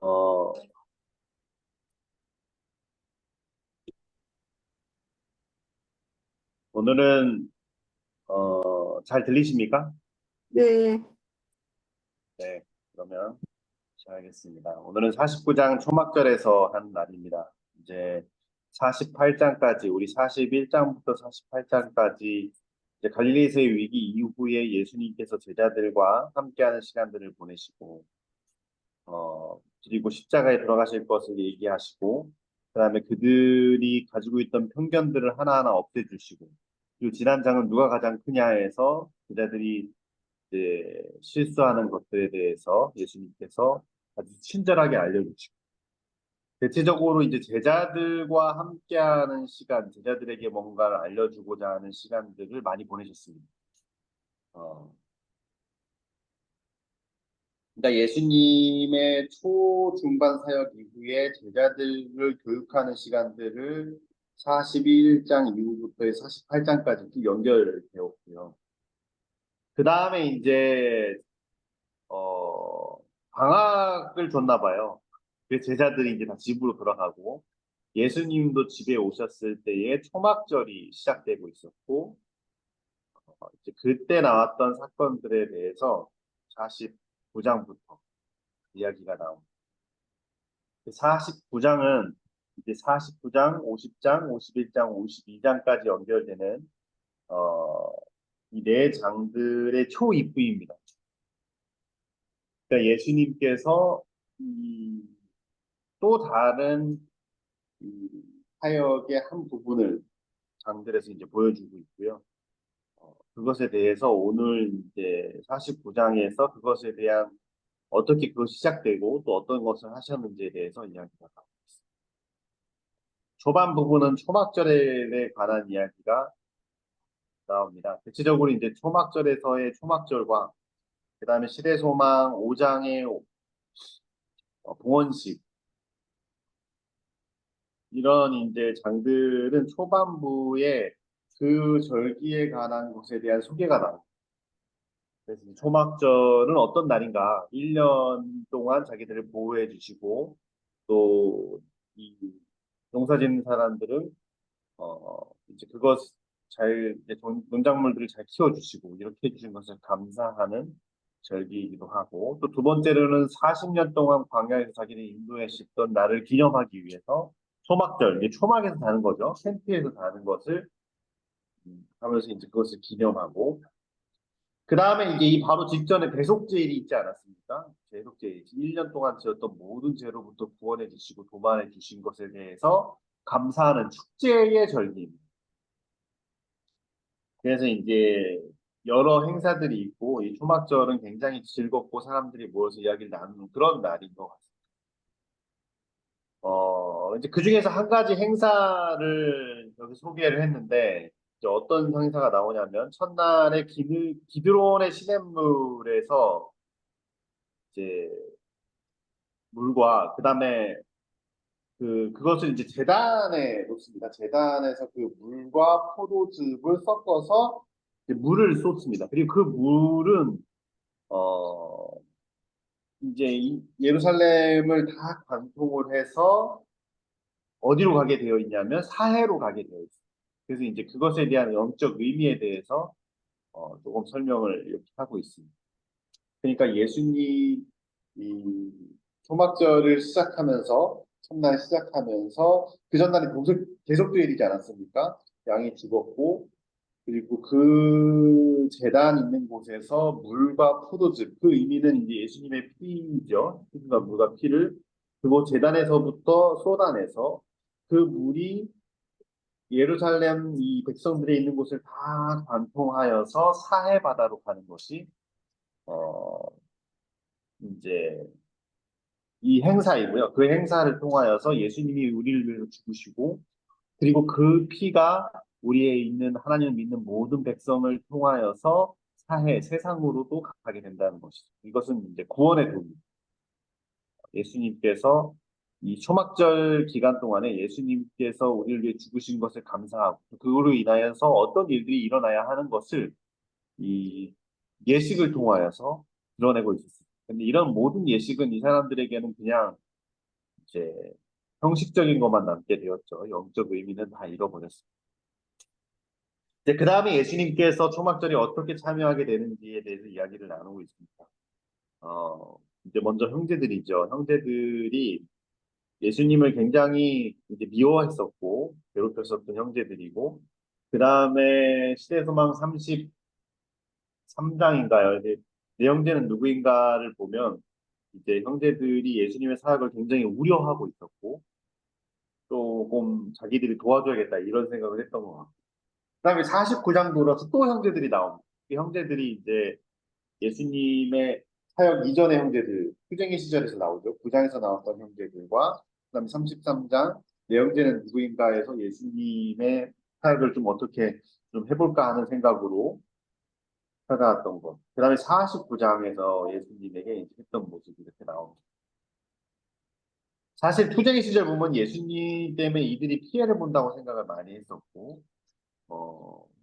어, 오늘은 잘 들리십니까? 네, 네, 그러면 시작하겠습니다. 오늘은 49장 초막절에서 한 날입니다. 이제 48장까지, 우리 41장부터 48장까지 이제 갈릴리에서의 위기 이후에 예수님께서 제자들과 함께하는 시간들을 보내시고, 그리고 십자가에 들어가실 것을 얘기하시고, 그다음에 그들이 가지고 있던 편견들을 하나하나 없애주시고, 그리고 지난 장은 누가 가장 크냐 해서 제자들이 이제 실수하는 것들에 대해서 예수님께서 아주 친절하게 알려주시고, 대체적으로 이제 제자들과 함께하는 시간, 제자들에게 뭔가를 알려주고자 하는 시간들을 많이 보내셨습니다. 어, 그러니까 예수님의 초중반 사역 이후에 제자들을 교육하는 시간들을 41장 이후부터 48장까지 쭉 연결되었고요. 그 다음에 이제 어, 방학을 줬나 봐요. 그 제자들이 이제 다 집으로 돌아가고 예수님도 집에 오셨을 때에 초막절이 시작되고 있었고 이제 그때 나왔던 사건들에 대해서 49장부터 이야기가 나옵니다. 49장은 이제 49장, 50장, 51장, 52장까지 연결되는 어, 이 네 장들의 초입부입니다. 그러니까 예수님께서 이, 또 다른 이 사역의 한 부분을 장들에서 이제 보여주고 있고요. 그것에 대해서 오늘 이제 49장에서 그것에 대한 어떻게 그것이 시작되고 또 어떤 것을 하셨는지에 대해서 이야기가 나옵니다. 초반 부분은 초막절에 관한 이야기가 나옵니다. 대체적으로 이제 초막절에서의 초막절과 그다음에 시대소망 5장의 봉헌식 이런 이제 장들은 초반부에 그 절기에 관한 것에 대한 소개가 나옵니다. 그래서 이 초막절은 어떤 날인가? 1년 동안 자기들을 보호해 주시고 또 이 농사 짓는 사람들은 이제 그것 잘 이제 농작물들을 잘 키워주시고 이렇게 해주신 것을 감사하는 절기이기도 하고 또 두 번째로는 40년 동안 광야에서 자기를 인도하셨던 나를 기념하기 위해서 초막절, 이제 초막에서 다는 거죠. 텐트에서 다는 것을 하면서 이제 그것을 기념하고 그 다음에 이제 이 바로 직전에 대속죄일이 있지 않았습니까? 대속죄일. 1년 동안 지었던 모든 죄로부터 구원해 주시고 도만해 주신 것에 대해서 감사하는 축제의 절기입니다. 그래서 이제 여러 행사들이 있고 이 초막절은 굉장히 즐겁고 사람들이 모여서 이야기를 나누는 그런 날인 것 같습니다. 이제 그 중에서 한 가지 행사를 여기 소개를 했는데 이제 어떤 행사가 나오냐면 첫날에 기드론의 시냇물에서 이제 물과 그다음에 그것을 이제 재단에 놓습니다. 재단에서 그 물과 포도즙을 섞어서 이제 물을 쏟습니다. 그리고 그 물은 어 이제 예루살렘을 다 관통을 해서 어디로 가게 되어 있냐면 사해로 가게 되어 있습니다. 그래서 이제 그것에 대한 영적 의미에 대해서 조금 설명을 이렇게 하고 있습니다. 그러니까 예수님 이 초막절을 시작하면서 첫날 시작하면서 그 전날이 대속죄일이지 않았습니까? 양이 죽었고 그리고 그 제단 있는 곳에서 물과 포도즙 그 의미는 이제 예수님의 피죠. 피과 물과 피를 그곳 제단에서부터 쏟아내서 그 물이 예루살렘 이 백성들이 있는 곳을 다 관통하여서 사해 바다로 가는 것이 어 이제 이 행사이고요. 그 행사를 통하여서 예수님이 우리를 위해서 죽으시고 그리고 그 피가 우리에 있는 하나님을 믿는 모든 백성을 통하여서 사해 세상으로도 가게 된다는 것이죠. 이것은 이제 구원의 도입니다. 예수님께서 이 초막절 기간 동안에 예수님께서 우리를 위해 죽으신 것을 감사하고 그로 인하여서 어떤 일들이 일어나야 하는 것을 이 예식을 통하여서 드러내고 있었습니다. 근데 이런 모든 예식은 이 사람들에게는 그냥 이제 형식적인 것만 남게 되었죠. 영적 의미는 다 잃어버렸습니다. 이제 그 다음에 예수님께서 초막절에 어떻게 참여하게 되는지에 대해서 이야기를 나누고 있습니다. 이제 먼저 형제들이죠. 형제들이 예수님을 굉장히 이제 미워했었고 괴롭혔었던 형제들이고, 그 다음에 시대소망 33장인가요? 이제 내 형제는 누구인가를 보면 이제 형제들이 예수님의 사역을 굉장히 우려하고 있었고, 조금 자기들이 도와줘야겠다 이런 생각을 했던 것 같아요. 그다음에 49장 돌아서 또 형제들이 나옵니다. 이 형제들이 이제 예수님의 사역 이전의 형제들, 휴대기 시절에서 나오죠. 9장에서 나왔던 형제들과, 그다음에 33장 내 형제는 누구인가에서 예수님의 사역을 좀 어떻게 좀 해볼까 하는 생각으로 찾아왔던 것. 그다음에 49장에서 예수님에게 이제 했던 모습이 이렇게 나옵니다. 사실 투쟁의 시절 보면 예수님 때문에 이들이 피해를 본다고 생각을 많이 했었고,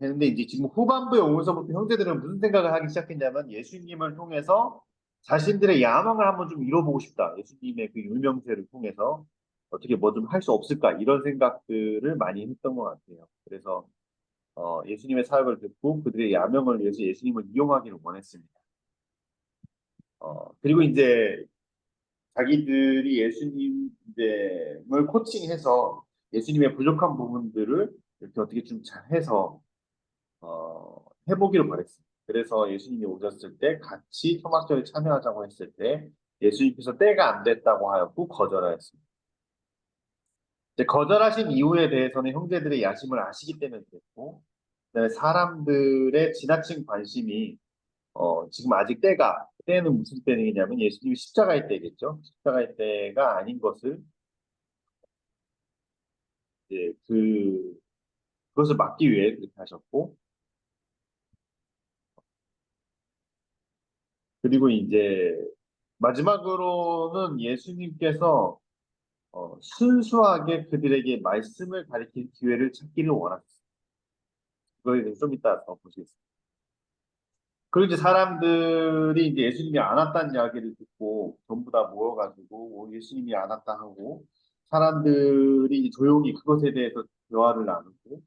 했는데 이제 지금 후반부에 오면서부터 형제들은 무슨 생각을 하기 시작했냐면 예수님을 통해서 자신들의 야망을 한번 좀 이뤄보고 싶다. 예수님의 그 유명세를 통해서 어떻게 뭐 좀 할 수 없을까 이런 생각들을 많이 했던 것 같아요. 그래서 예수님의 사역을 듣고 그들의 야명을 위해서 예수님을 이용하기를 원했습니다. 그리고 이제 자기들이 예수님을 코칭해서 예수님의 부족한 부분들을 이렇게 어떻게 좀 잘해서 해보기를 바랬습니다. 그래서 예수님이 오셨을 때 같이 초막절에 참여하자고 했을 때 예수님께서 때가 안 됐다고 하였고 거절하였습니다. 이제 거절하신 이유에 대해서는 형제들의 야심을 아시기 때문에 그랬고, 그다음에 사람들의 지나친 관심이 지금 아직 때는 무슨 때냐면 예수님이 십자가의 때겠죠. 십자가의 때가 아닌 것을 이제 그것을 막기 위해 그렇게 하셨고, 그리고 이제 마지막으로는 예수님께서 순수하게 그들에게 말씀을 가리킬 기회를 찾기를 원하셨어요. 그거에 대해서 좀 이따 더 보시겠습니다. 그리고 이제 사람들이 이제 예수님이 안 왔다는 이야기를 듣고 전부 다 모여가지고 예수님이 안 왔다 하고, 사람들이 이제 조용히 그것에 대해서 대화를 나누고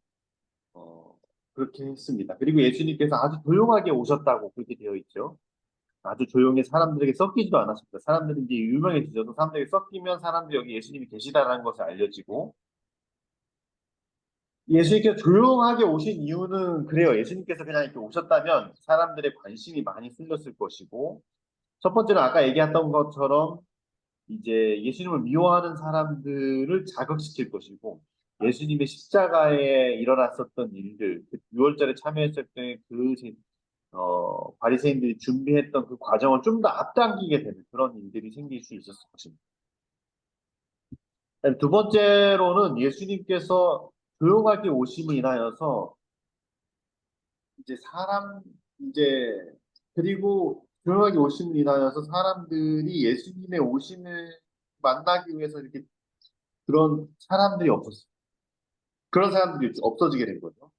그렇게 했습니다. 그리고 예수님께서 아주 조용하게 오셨다고 그렇게 되어 있죠. 아주 조용히 사람들에게 섞이지도 않았습니다. 사람들이 이제 유명해지셔서 사람들에게 섞이면 사람들이 여기 예수님이 계시다라는 것을 알려지고, 예수님께서 조용하게 오신 이유는 그래요. 예수님께서 그냥 이렇게 오셨다면 사람들의 관심이 많이 쏠렸을 것이고, 첫 번째는 아까 얘기했던 것처럼 이제 예수님을 미워하는 사람들을 자극시킬 것이고, 예수님의 십자가에 일어났었던 일들, 그 6월절에 참여했을 때그 바리새인들이 준비했던 그 과정을 좀 더 앞당기게 되는 그런 일들이 생길 수 있었을 것입니다. 두 번째로는 예수님께서 조용하게 오심을 인하여서 이제 이제, 그리고 조용하게 오심을 인하여서 사람들이 예수님의 오심을 만나기 위해서 이렇게 그런 사람들이 없었어요. 그런 사람들이 없어지게 된 거죠.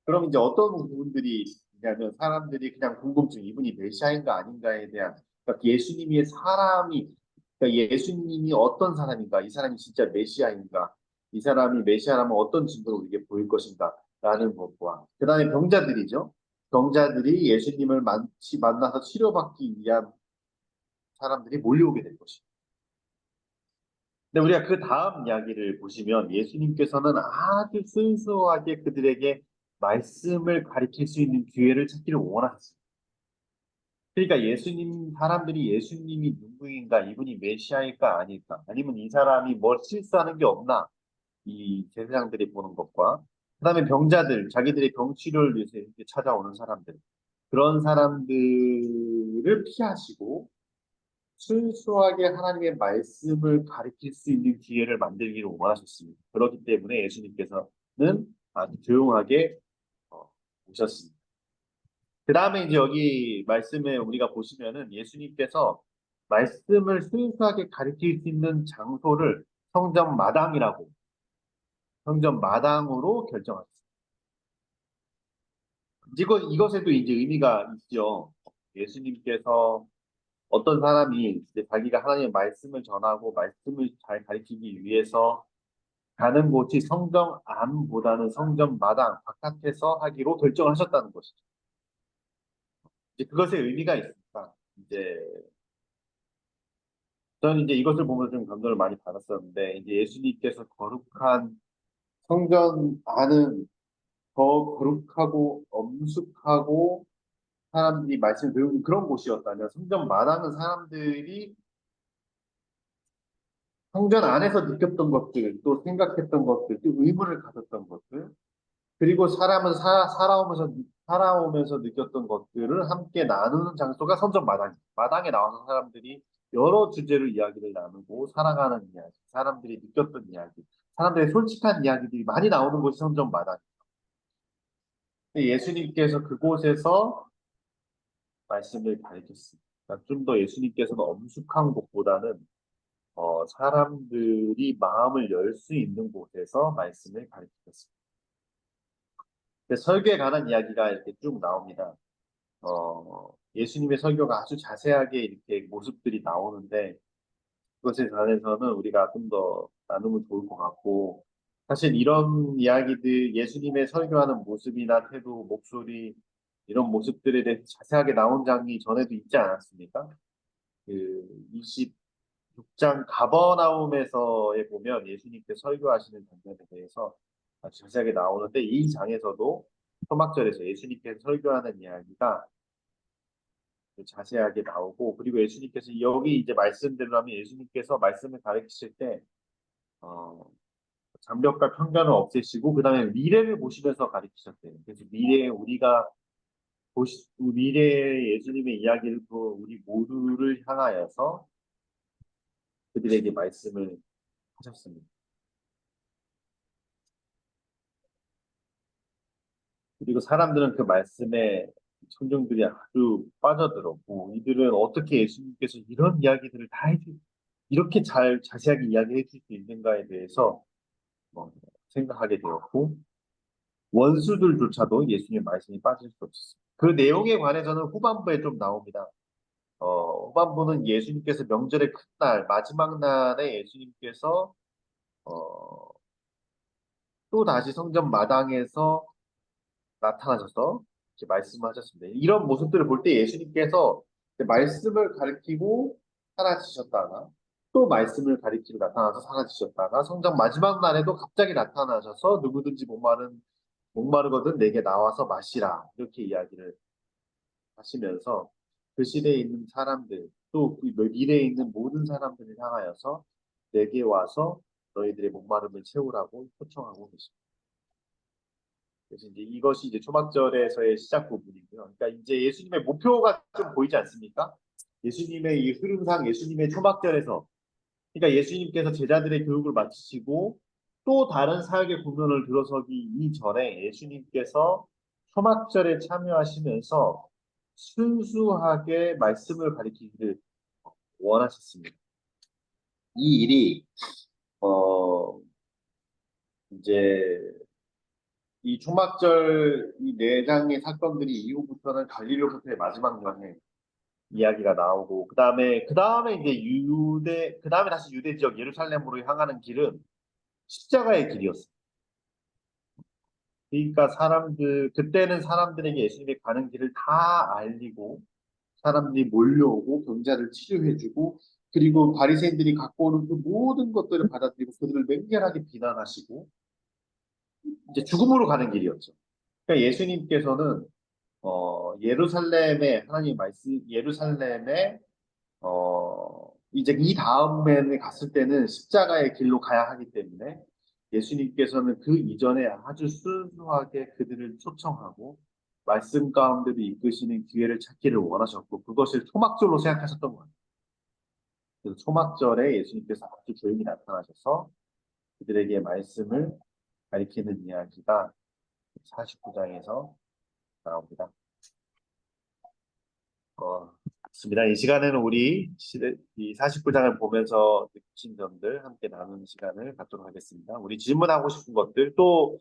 그럼 이제 어떤 부분들이 있냐면 사람들이 그냥 궁금증, 이분이 메시아인가 아닌가에 대한, 그러니까 예수님이 그러니까 예수님이 어떤 사람인가, 이 사람이 진짜 메시아인가, 이 사람이 메시아라면 어떤 증거로 우리에게 보일 것인가 라는 것과, 그 다음에 병자들이죠. 병자들이 예수님을 만나서 치료받기 위한 사람들이 몰려오게 될 것입니다. 근데 우리가 그 다음 이야기를 보시면 예수님께서는 아주 순수하게 그들에게 말씀을 가르칠 수 있는 기회를 찾기를 원하셨어요. 그러니까 사람들이 예수님이 누구인가, 이분이 메시아일까 아닐까, 아니면 이 사람이 뭘 실수하는 게 없나, 이 제사장들이 보는 것과, 그다음에 병자들, 자기들의 병 치료를 위해서 이렇게 찾아오는 사람들, 그런 사람들을 피하시고 순수하게 하나님의 말씀을 가르칠 수 있는 기회를 만들기를 원하셨습니다. 그렇기 때문에 예수님께서는 아주 조용하게 오셨습니다. 그 다음에 이제 여기 말씀에 우리가 보시면은 예수님께서 말씀을 순수하게 가르칠 수 있는 장소를 성전 마당이라고, 성전 마당으로 결정하셨습니다. 이것에도 이제 의미가 있죠. 예수님께서 어떤 사람이 이제 자기가 하나님의 말씀을 전하고 말씀을 잘 가르치기 위해서 가는 곳이 성전 안보다는 성전 마당 바깥에서 하기로 결정하셨다는 것이죠. 이제 그것의 의미가 있으니까 이제 저는 이제 이것을 보면서 좀 감동을 많이 받았었는데 이제 예수님께서 거룩한 성전 안은 더 거룩하고 엄숙하고 사람들이 말씀을 배우는 그런 곳이었다면 성전 마당은 사람들이 성전 안에서 느꼈던 것들, 또 생각했던 것들, 또 의문을 가졌던 것들, 그리고 사람은 살아오면서 느꼈던 것들을 함께 나누는 장소가 성전 마당이에요. 마당에 나와서 사람들이 여러 주제로 이야기를 나누고 살아가는 이야기, 사람들이 느꼈던 이야기, 사람들의 솔직한 이야기들이 많이 나오는 곳이 성전 마당이에요. 근데 예수님께서 그곳에서 말씀을 가르쳤습니다. 그러니까 좀 더 예수님께서는 엄숙한 곳보다는 사람들이 마음을 열 수 있는 곳에서 말씀을 가르치셨습니다. 설교에 관한 이야기가 이렇게 쭉 나옵니다. 예수님의 설교가 아주 자세하게 이렇게 모습들이 나오는데 그것에 관해서는 우리가 좀 더 나누면 좋을 것 같고 사실 이런 이야기들 예수님의 설교하는 모습이나 태도, 목소리 이런 모습들에 대해 자세하게 나온 장이 전에도 있지 않았습니까? 그 26장 가버나움에서에 보면 예수님께 설교하시는 장면에 대해서 아주 자세하게 나오는데 이 장에서도 초막절에서 예수님께 설교하는 이야기가 자세하게 나오고 그리고 예수님께서 여기 이제 말씀대로 하면 예수님께서 말씀을 가르치실 때 어, 장벽과 편견을 없애시고 그다음에 미래를 보시면서 가르치셨대요. 그래서 미래에 우리가 미래의 예수님의 이야기를 우리 모두를 향하여서 그들에게 말씀을 하셨습니다. 그리고 사람들은 그 말씀에 청중들이 아주 빠져들었고 이들은 어떻게 예수님께서 이런 이야기들을 다 이렇게 잘 자세하게 이야기해 줄 수 있는가에 대해서 어, 생각하게 되었고 원수들조차도 예수님 말씀이 빠질 수 없었습니다. 그 내용에 관해서는 후반부에 좀 나옵니다. 후반부는 예수님께서 명절의 큰 날, 마지막 날에 예수님께서 어, 또 다시 성전 마당에서 나타나셔서 이렇게 말씀하셨습니다. 이런 모습들을 볼 때 예수님께서 말씀을 가리키고 사라지셨다가 또 말씀을 가리키고 나타나서 사라지셨다가 성장 마지막 날에도 갑자기 나타나셔서 누구든지 목마르거든 내게 나와서 마시라 이렇게 이야기를 하시면서 그 시대에 있는 사람들 또그 미래에 있는 모든 사람들을 향하여서 내게 와서 너희들의 목마름을 채우라고 초청하고 계십니다. 그래서 이제 이것이 이제 초막절에서의 시작 부분이고요. 그러니까 이제 예수님의 목표가 좀 보이지 않습니까? 예수님의 이 흐름상 예수님의 초막절에서 그러니까 예수님께서 제자들의 교육을 마치시고 또 다른 사역의 국면을 들어서기 이전에 예수님께서 초막절에 참여하시면서 순수하게 말씀을 가리키기를 원하셨습니다. 이 일이 어 이제 이 초막절 이 네 장의 사건들이 이후부터는 갈릴리로부터의 마지막 여행 이야기가 나오고 그 다음에 이제 그 다음에 다시 유대 지역 예루살렘으로 향하는 길은 십자가의 길이었어요. 그러니까 그때는 사람들에게 예수님이 가는 길을 다 알리고 사람들이 몰려오고 병자를 치료해주고 그리고 바리새인들이 갖고 오는 그 모든 것들을 받아들이고 그들을 맹렬하게 비난하시고 이제 죽음으로 가는 길이었죠. 그러니까 예수님께서는 예루살렘에 하나님 말씀 예루살렘에 이제 이 다음에 갔을 때는 십자가의 길로 가야 하기 때문에 예수님께서는 그 이전에 아주 순수하게 그들을 초청하고 말씀 가운데도 이끄시는 기회를 찾기를 원하셨고 그것을 초막절로 생각하셨던 것 같아요. 그래서 초막절에 예수님께서 아주 조용히 나타나셔서 그들에게 말씀을 가리키는 이야기가 49장에서 나옵니다. 좋습니다. 이 시간에는 이 49장을 보면서 느낀 점들 함께 나누는 시간을 갖도록 하겠습니다. 우리 질문하고 싶은 것들 또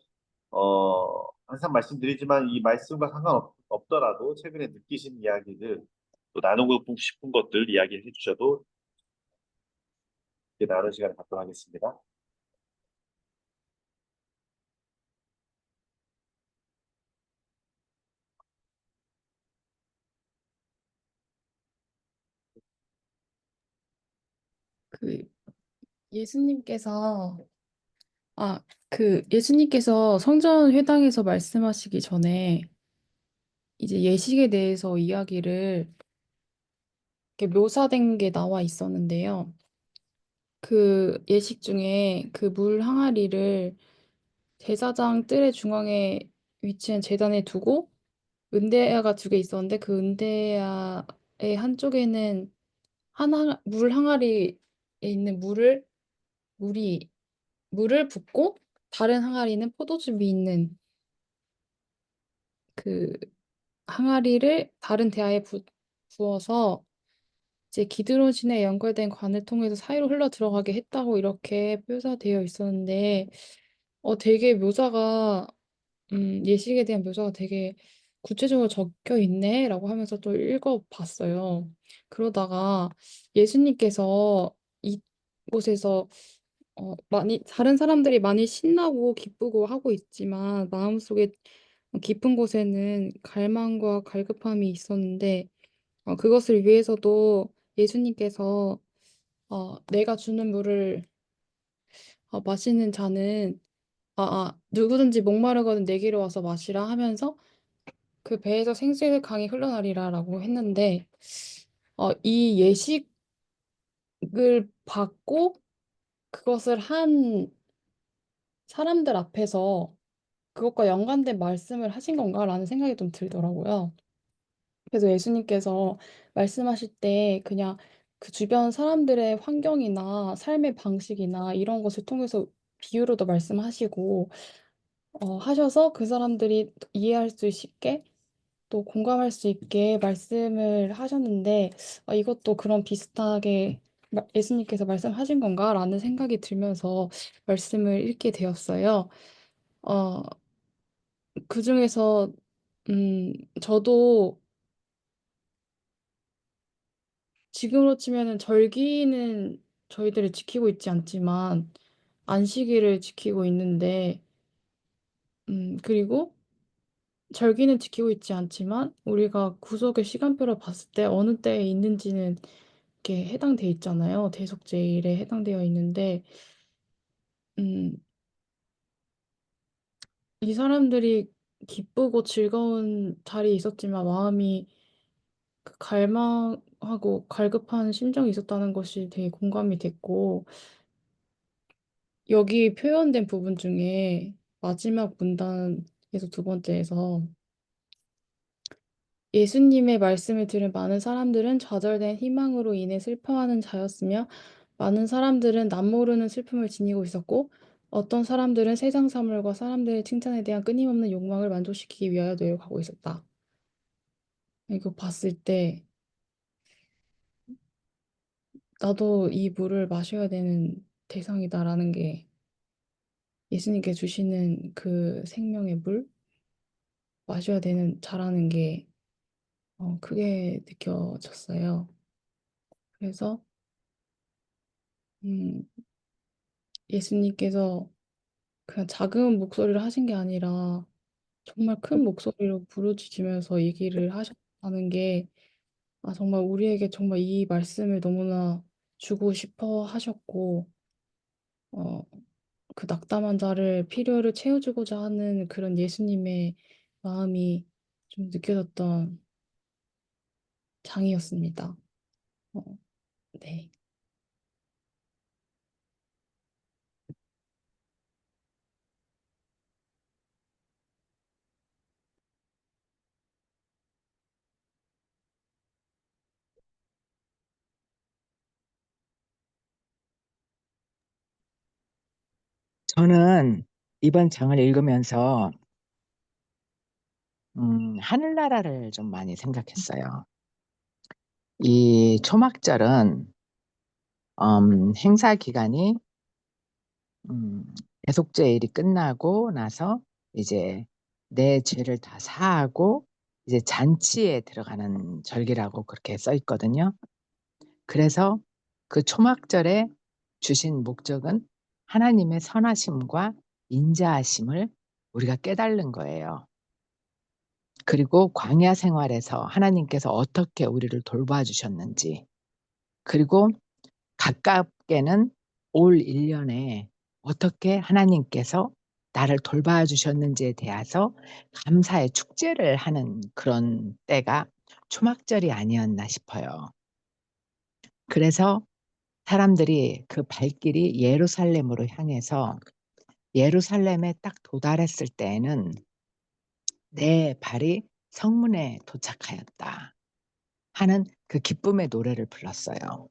항상 말씀드리지만 이 말씀과 상관없더라도 최근에 느끼신 이야기들 또 나누고 싶은 것들 이야기해 주셔도 이렇게 나눈 시간 갖도록 하겠습니다. 그 예수님께서 예수님께서 성전회당에서 말씀하시기 전에 이제 예식에 대해서 이야기를 이렇게 묘사된 게 나와 있었는데요. 그 예식 중에 그 물 항아리를 제사장 뜰의 중앙에 위치한 제단에 두고 은대야가 두 개 있었는데 그 은대야의 한쪽에는 물 항아리에 있는 물이 물을 붓고 다른 항아리는 포도즙이 있는 그 항아리를 다른 대야에 부어서 이제 기드론 신에 연결된 관을 통해서 사이로 흘러 들어가게 했다고 이렇게 묘사되어 있었는데 되게 묘사가 예식에 대한 묘사가 되게 구체적으로 적혀 있네라고 하면서 또 읽어봤어요. 그러다가 예수님께서 이곳에서 많이 다른 사람들이 많이 신나고 기쁘고 하고 있지만 마음속에 깊은 곳에는 갈망과 갈급함이 있었는데 그것을 위해서도 예수님께서 내가 주는 물을 마시는 자는 누구든지 목마르거든 내게로 와서 마시라 하면서 그 배에서 생수의 강이 흘러나리라라고 했는데 이 예식을 받고 그것을 한 사람들 앞에서 그것과 연관된 말씀을 하신 건가라는 생각이 좀 들더라고요. 그래서 예수님께서 말씀하실 때 그냥 그 주변 사람들의 환경이나 삶의 방식이나 이런 것을 통해서 비유로도 말씀하시고 하셔서 그 사람들이 이해할 수 쉽게 또 공감할 수 있게 말씀을 하셨는데 이것도 그런 비슷하게 예수님께서 말씀하신 건가라는 생각이 들면서 말씀을 읽게 되었어요. 어, 그중에서 저도 지금으로 치면은 절기는 저희들이 지키고 있지 않지만 안식일을 지키고 있는데 그리고 절기는 지키고 있지 않지만 우리가 구속의 시간표를 봤을 때 어느 때에 있는지는 이렇게 해당돼 있잖아요. 대속제일에 해당되어 있는데 음, 이 사람들이 기쁘고 즐거운 자리에 있었지만 마음이 그 갈망하고 갈급한 심정이 있었다는 것이 되게 공감이 됐고 여기 표현된 부분 중에 마지막 문단에서 두 번째에서 예수님의 말씀을 들은 많은 사람들은 좌절된 희망으로 인해 슬퍼하는 자였으며 많은 사람들은 남모르는 슬픔을 지니고 있었고 어떤 사람들은 세상 사물과 사람들의 칭찬에 대한 끊임없는 욕망을 만족시키기 위하여 노력하고 있었다. 이거 봤을 때 나도 이 물을 마셔야 되는 대상이다라는 게 예수님께 주시는 그 생명의 물 마셔야 되는 자라는 게 크게 느껴졌어요. 그래서 음, 예수님께서 그냥 작은 목소리를 하신 게 아니라 정말 큰 목소리로 부르짖으면서 얘기를 하셨다는 게 정말 우리에게 정말 이 말씀을 너무나 주고 싶어 하셨고 어, 그 낙담한 자를 필요를 채워주고자 하는 그런 예수님의 마음이 좀 느껴졌던 장이었습니다. 어, 네. 저는 이번 장을 읽으면서 하늘나라를 좀 많이 생각했어요. 이 초막절은 행사 기간이 음, 대속죄일이 끝나고 나서 이제 내 죄를 다 사하고 이제 잔치에 들어가는 절기라고 그렇게 써 있거든요. 그래서 그 초막절에 주신 목적은 하나님의 선하심과 인자하심을 우리가 깨달는 거예요. 그리고 광야 생활에서 하나님께서 어떻게 우리를 돌봐주셨는지, 그리고 가깝게는 올 1년에 어떻게 하나님께서 나를 돌봐주셨는지에 대해서 감사의 축제를 하는 그런 때가 초막절이 아니었나 싶어요. 그래서 사람들이 그 발길이 예루살렘으로 향해서 예루살렘에 딱 도달했을 때에는 내 발이 성문에 도착하였다 하는 그 기쁨의 노래를 불렀어요.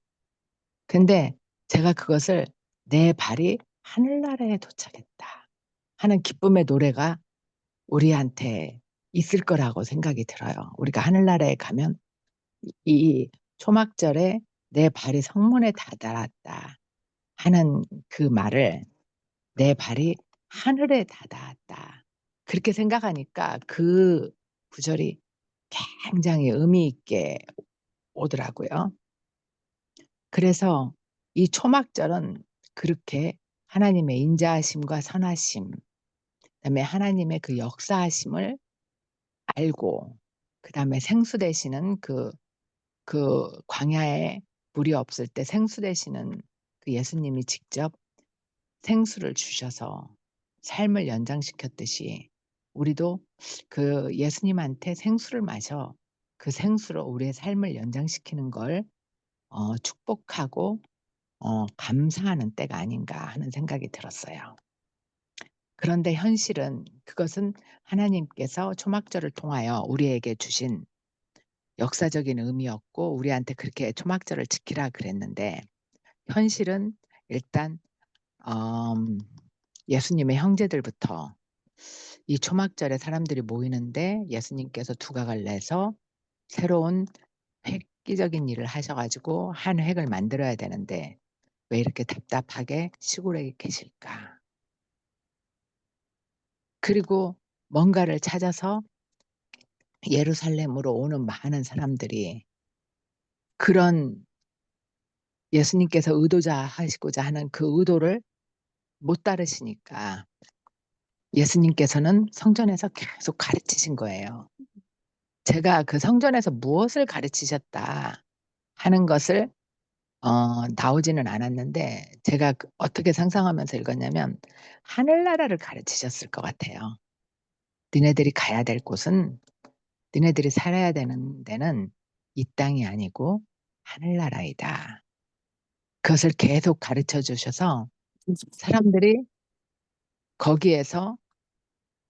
근데 제가 그것을 내 발이 하늘나라에 도착했다 하는 기쁨의 노래가 우리한테 있을 거라고 생각이 들어요. 우리가 하늘나라에 가면 이 초막절에 내 발이 성문에 다다랐다 하는 그 말을 내 발이 하늘에 다다랐다. 그렇게 생각하니까 그 구절이 굉장히 의미 있게 오더라고요. 그래서 이 초막절은 그렇게 하나님의 인자하심과 선하심, 그다음에 하나님의 그 역사하심을 알고, 그다음에 생수 되시는 그 광야에 물이 없을 때 생수 되시는 그 예수님이 직접 생수를 주셔서 삶을 연장시켰듯이 우리도 그 예수님한테 생수를 마셔 그 생수로 우리의 삶을 연장시키는 걸 축복하고 감사하는 때가 아닌가 하는 생각이 들었어요. 그런데 현실은 그것은 하나님께서 초막절을 통하여 우리에게 주신 역사적인 의미였고 우리한테 그렇게 초막절을 지키라 그랬는데 현실은 일단 예수님의 형제들부터 이 초막절에 사람들이 모이는데 예수님께서 두각을 내서 새로운 획기적인 일을 하셔가지고 한 획을 만들어야 되는데 왜 이렇게 답답하게 시골에 계실까? 그리고 뭔가를 찾아서 예루살렘으로 오는 많은 사람들이 그런 예수님께서 의도자 하시고자 하는 그 의도를 못 따르시니까 예수님께서는 성전에서 계속 가르치신 거예요. 제가 그 성전에서 무엇을 가르치셨다 하는 것을 나오지는 않았는데 제가 어떻게 상상하면서 읽었냐면 하늘나라를 가르치셨을 것 같아요. 니네들이 가야 될 곳은 니네들이 살아야 되는 데는 이 땅이 아니고 하늘나라이다. 그것을 계속 가르쳐 주셔서 사람들이 거기에서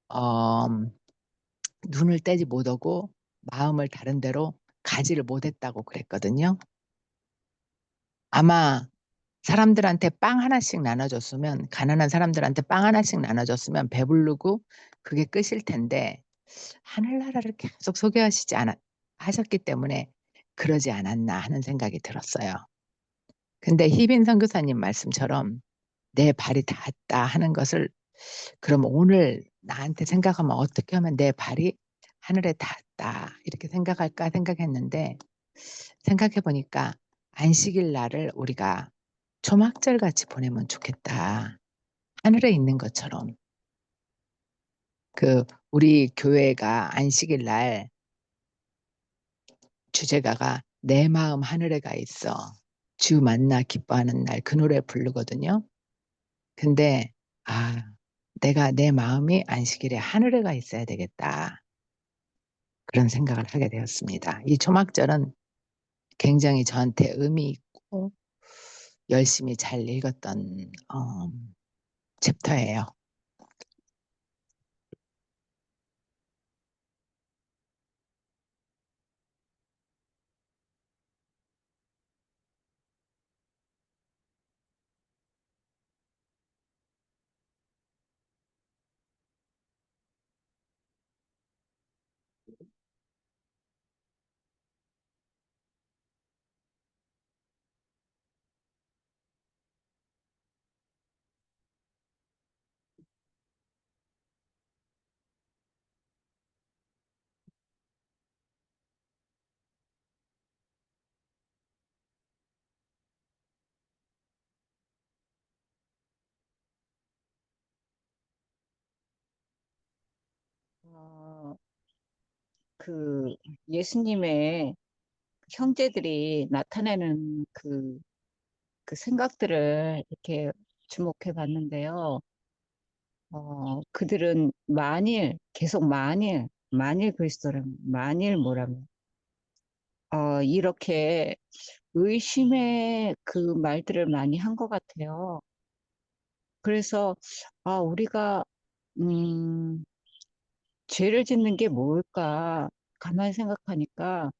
어, 눈을 떼지 못하고 마음을 다른 데로 가지를 못했다고 그랬거든요. 아마 사람들한테 빵 하나씩 나눠줬으면 가난한 사람들한테 빵 하나씩 나눠줬으면 배부르고 그게 끝일 텐데 하늘나라를 계속 소개하시지 하셨기 때문에 그러지 않았나 하는 생각이 들었어요. 근데 희빈 선교사님 말씀처럼 내 발이 닿았다 하는 것을 그럼 오늘 나한테 생각하면 어떻게 하면 내 발이 하늘에 닿았다 이렇게 생각할까 생각했는데 생각해 보니까 안식일 날을 우리가 초막절 같이 보내면 좋겠다. 하늘에 있는 것처럼. 우리 교회가 안식일 날 주제가가 내 마음 하늘에 가 있어. 주 만나 기뻐하는 날 그 노래 부르거든요. 근데 내가 내 마음이 안식일에 하늘에 가 있어야 되겠다. 그런 생각을 하게 되었습니다. 이 초막절은 굉장히 저한테 의미 있고 열심히 잘 읽었던 챕터예요. 그 예수님의 형제들이 나타내는 그 생각들을 이렇게 주목해 봤는데요. 그들은 계속 만일 그리스도라면, 만일 뭐라면, 이렇게 의심의 그 말들을 많이 한 것 같아요. 그래서, 우리가, 음, 죄를 짓는 게 뭘까? 가만히 생각하니까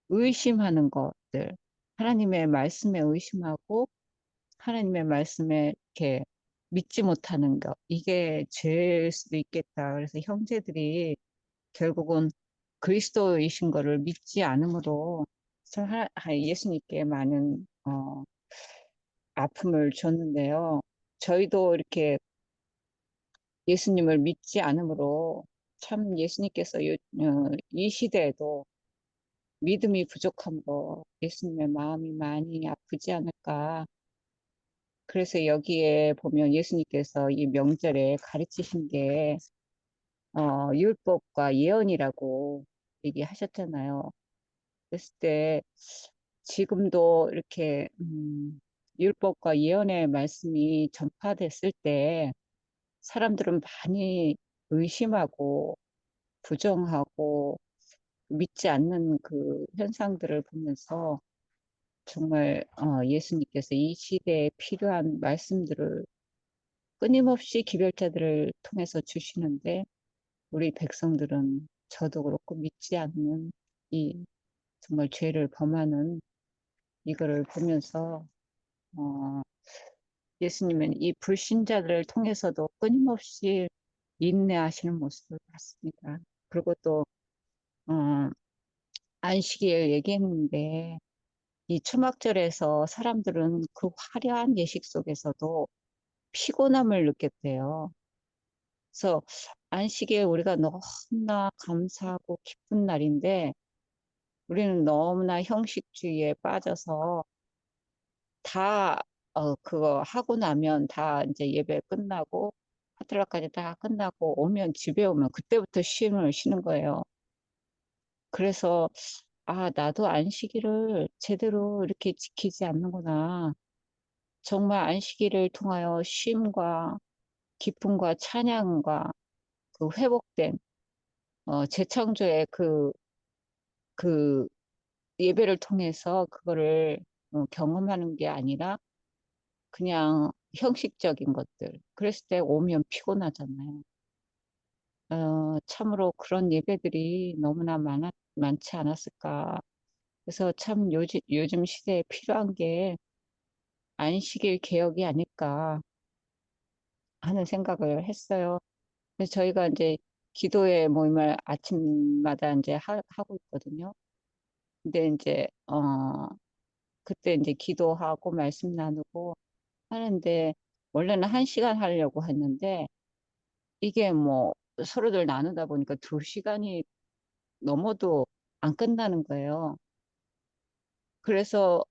의심하는 것들, 하나님의 말씀에 의심하고 하나님의 말씀에 이렇게 믿지 못하는 것, 이게 죄일 수도 있겠다. 그래서 형제들이 결국은 그리스도이신 거를 믿지 않으므로 예수님께 많은 아픔을 줬는데요. 저희도 이렇게 예수님을 믿지 않으므로 참 예수님께서 이 시대에도 믿음이 부족함으로 예수님의 마음이 많이 아프지 않을까. 그래서 여기에 보면 예수님께서 이 명절에 가르치신 게 율법과 예언이라고 얘기하셨잖아요. 그랬을 때 지금도 이렇게 율법과 예언의 말씀이 전파됐을 때 사람들은 많이 의심하고 부정하고 믿지 않는 그 현상들을 보면서 정말 예수님께서 이 시대에 필요한 말씀들을 끊임없이 기별자들을 통해서 주시는데 우리 백성들은 저도 그렇고 믿지 않는 이 정말 죄를 범하는 이거를 보면서 어, 예수님은 이 불신자들을 통해서도 끊임없이 인내하시는 모습을 봤습니다. 그리고 또 어, 안식일 얘기했는데 이 초막절에서 사람들은 그 화려한 예식 속에서도 피곤함을 느꼈대요. 그래서 안식일 우리가 너무나 감사하고 기쁜 날인데 우리는 너무나 형식주의에 빠져서 다, 그거 하고 나면 다 이제 예배 끝나고 파트라까지 다 끝나고 오면 집에 오면 그때부터 쉼을 쉬는 거예요. 그래서 나도 안식일을 제대로 이렇게 지키지 않는구나. 정말 안식일을 통하여 쉼과 기쁨과 찬양과 그 회복된 재창조의 그 예배를 통해서 그거를 경험하는 게 아니라 그냥 형식적인 것들. 그랬을 때 오면 피곤하잖아요. 참으로 그런 예배들이 너무나 많지 않았을까. 그래서 참 요즘 시대에 필요한 게 안식일 개혁이 아닐까 하는 생각을 했어요. 그래서 저희가 이제 기도회 모임을 아침마다 이제 하고 있거든요. 근데 이제, 그때 이제 기도하고 말씀 나누고 하는데, 원래는 1시간 하려고 했는데, 이게 뭐 서로들 나누다 보니까 2시간이 넘어도 안 끝나는 거예요. 그래서,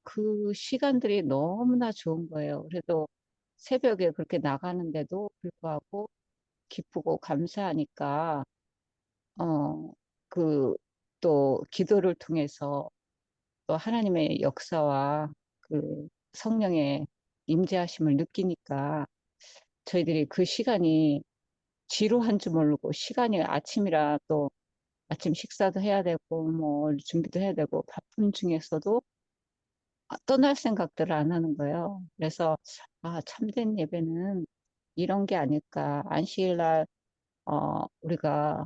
그 시간들이 너무나 좋은 거예요. 그래도 새벽에 그렇게 나가는데도 불구하고 기쁘고 감사하니까, 어, 그, 또 기도를 통해서 또 하나님의 역사와 그 성령의 임재하심을 느끼니까 저희들이 그 시간이 지루한 줄 모르고 시간이 아침이라 또 아침 식사도 해야 되고 뭐 준비도 해야 되고 바쁜 중에서도 떠날 생각들을 안 하는 거예요. 그래서 참된 예배는 이런 게 아닐까. 안식일 날 우리가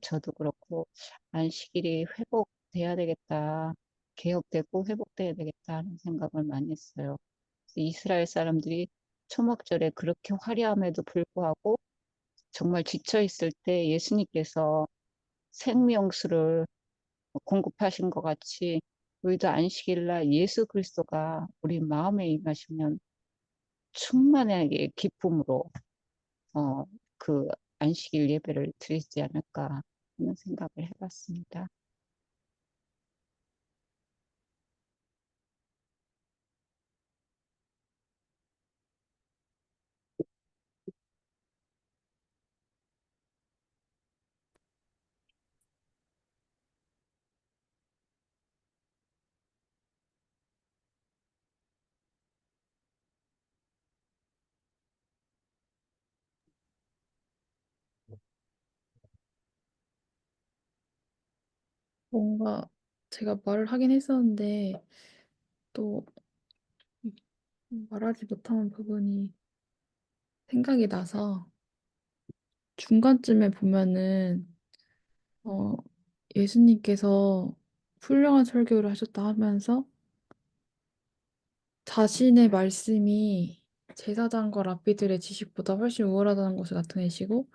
저도 그렇고 안식일이 회복돼야 되겠다. 개혁되고 회복돼야 되겠다 하는 생각을 많이 했어요. 이스라엘 사람들이 초막절에 그렇게 화려함에도 불구하고 정말 지쳐 있을 때 예수님께서 생명수를 공급하신 것 같이 우리도 안식일 날 예수 그리스도가 우리 마음에 임하시면 충만하게 기쁨으로 어, 그 안식일 예배를 드리지 않을까 하는 생각을 해봤습니다. 뭔가 제가 말을 하긴 했었는데 또 말하지 못한 부분이 생각이 나서 중간쯤에 보면은 어, 예수님께서 훌륭한 설교를 하셨다 하면서 자신의 말씀이 제사장과 랍비들의 지식보다 훨씬 우월하다는 것을 나타내시고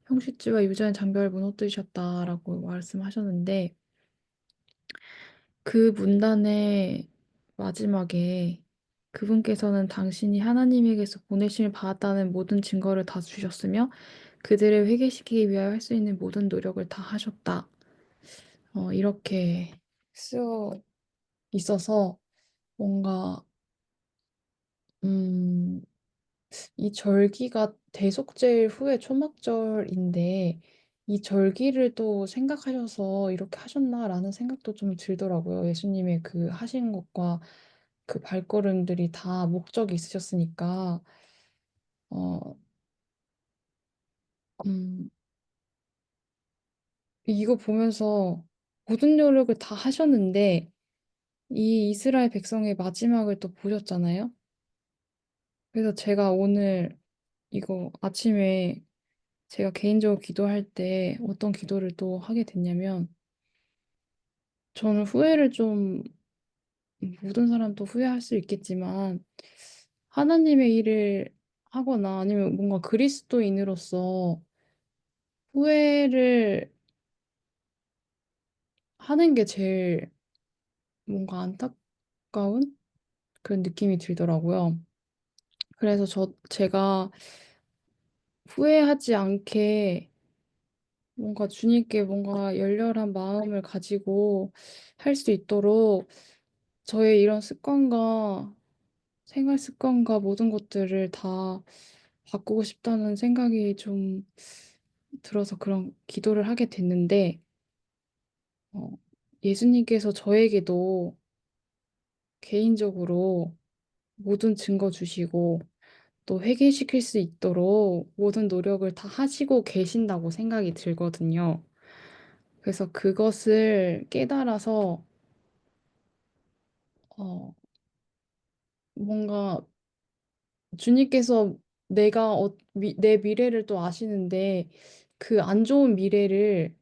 형식주와 유전의 장벽을 무너뜨리셨다라고 말씀하셨는데 그 문단의 마지막에 그분께서는 당신이 하나님에게서 보내심을 받았다는 모든 증거를 다 주셨으며 그들을 회개시키기 위하여 할 수 있는 모든 노력을 다 하셨다. 이렇게 쓰여 있어서 뭔가 음, 이 절기가 대속죄일 후에 초막절인데 이 절기를 또 생각하셔서 이렇게 하셨나라는 생각도 좀 들더라고요. 예수님의 그 하신 것과 그 발걸음들이 다 목적이 있으셨으니까 어, 음, 이거 보면서 모든 노력을 다 하셨는데 이 이스라엘 백성의 마지막을 또 보셨잖아요. 그래서 제가 오늘 이거 아침에 제가 개인적으로 기도할 때 어떤 기도를 또 하게 됐냐면 저는 후회를 좀 모든 사람도 후회할 수 있겠지만 하나님의 일을 하거나 아니면 뭔가 그리스도인으로서 후회를 하는 게 제일 뭔가 안타까운 그런 느낌이 들더라고요. 그래서 제가 후회하지 않게 뭔가 주님께 뭔가 열렬한 마음을 가지고 할 수 있도록 저의 이런 습관과 생활 습관과 모든 것들을 다 바꾸고 싶다는 생각이 좀 들어서 그런 기도를 하게 됐는데, 어, 예수님께서 저에게도 개인적으로 모든 증거 주시고 또 회개시킬 수 있도록 모든 노력을 다 하시고 계신다고 생각이 들거든요. 그래서 그것을 깨달아서 어, 뭔가 주님께서 내 미래를 또 아시는데 그 안 좋은 미래를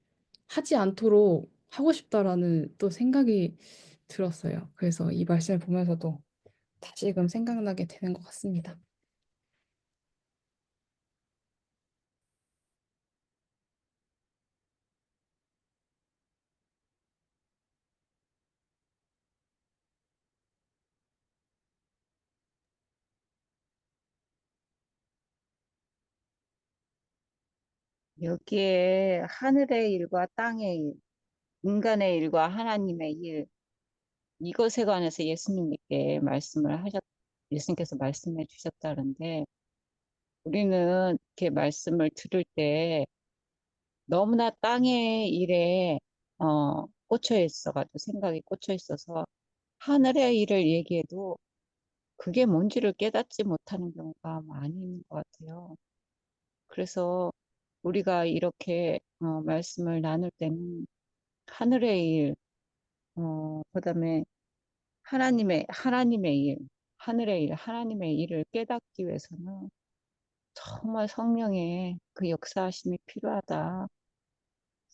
하지 않도록 하고 싶다라는 또 생각이 들었어요. 그래서 이 말씀을 보면서도 다시금 생각나게 되는 것 같습니다. 여기에 하늘의 일과 땅의 일, 인간의 일과 하나님의 일, 이것에 관해서 예수님께서 말씀해 주셨다는데, 우리는 이렇게 말씀을 들을 때 너무나 땅의 일에, 생각이 꽂혀 있어서, 하늘의 일을 얘기해도 그게 뭔지를 깨닫지 못하는 경우가 많이 있는 것 같아요. 그래서 우리가 이렇게, 말씀을 나눌 때는 하늘의 일, 그다음에 하나님의 일, 하늘의 일, 하나님의 일을 깨닫기 위해서는 정말 성령의 그 역사하심이 필요하다.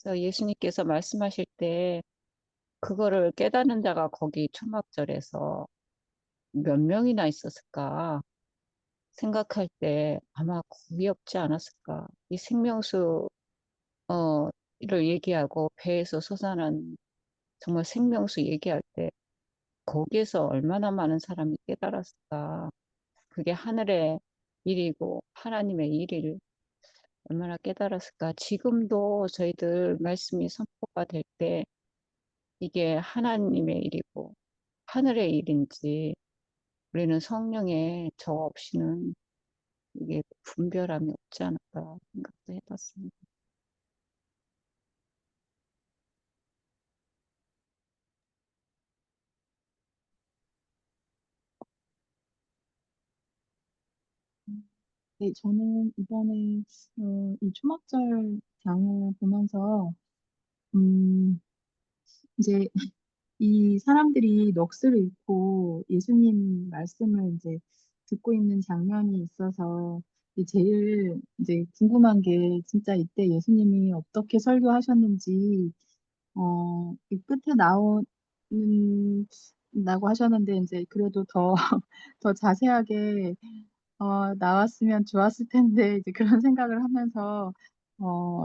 그래서 예수님께서 말씀하실 때 그거를 깨닫는 자가 거기 초막절에서 몇 명이나 있었을까 생각할 때 아마 거의 없지 않았을까. 이 생명수, 를 얘기하고 배에서 솟아난 정말 생명수 얘기할 때 거기에서 얼마나 많은 사람이 깨달았을까. 그게 하늘의 일이고 하나님의 일을 얼마나 깨달았을까. 지금도 저희들 말씀이 선포가 될 때 이게 하나님의 일이고 하늘의 일인지 우리는 성령의 저 없이는 이게 분별함이 없지 않을까 생각도 해봤습니다. 네, 저는 이번에 이 초막절 장을 보면서 음, 이제 이 사람들이 넋을 잃고 예수님 말씀을 이제 듣고 있는 장면이 있어서 제일 이제 궁금한 게 진짜 이때 예수님이 어떻게 설교하셨는지 이 끝에 나온다고 하셨는데 이제 그래도 더 더 자세하게 나왔으면 좋았을 텐데 이제 그런 생각을 하면서